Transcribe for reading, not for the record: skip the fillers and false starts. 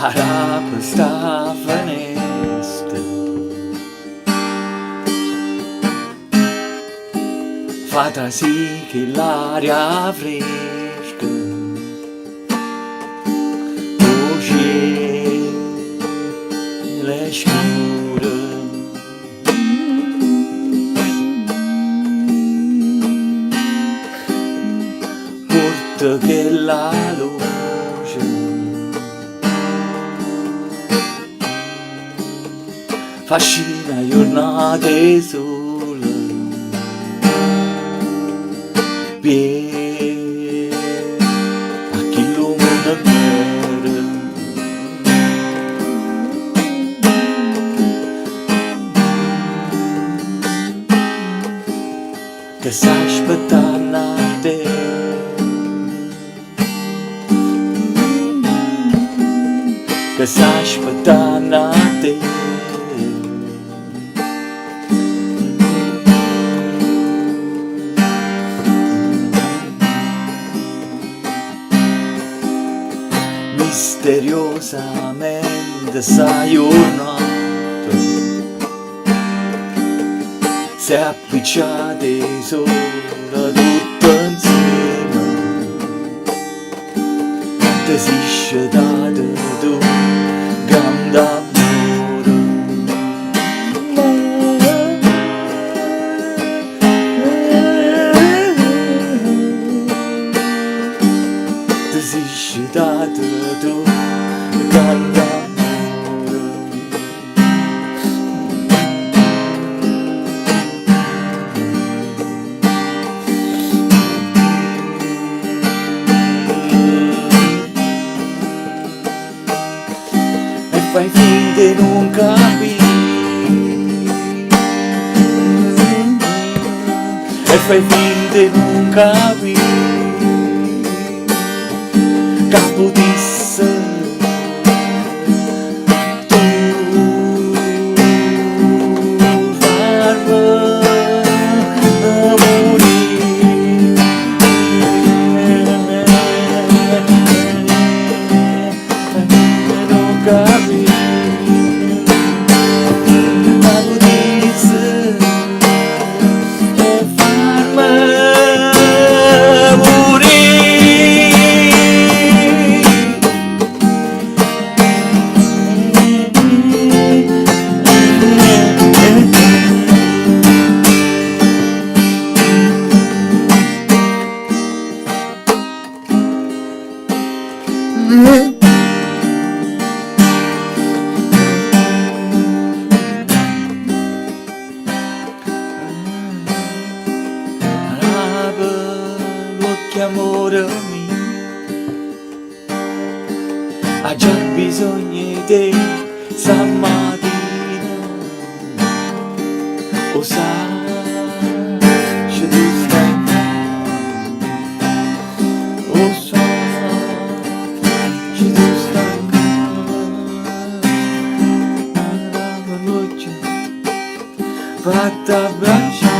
Arapă stafănește, fata si che l'aria fresca così le scure porta che la luce fascina giornate sole piene a chilometri nere che s'aspettano a te che s'aspettano a te. Misteriosamente sta giornata si è appicciate sopra tutto insieme ti si scetate tu grande amore ti si scetate tu grande amore. E fai finta di non capire e fai finta di non capire capo disse amore mio, ha già bisogno di te stamattina, o sai se tu stai o sai se tu stai alla noce fatta abbracciare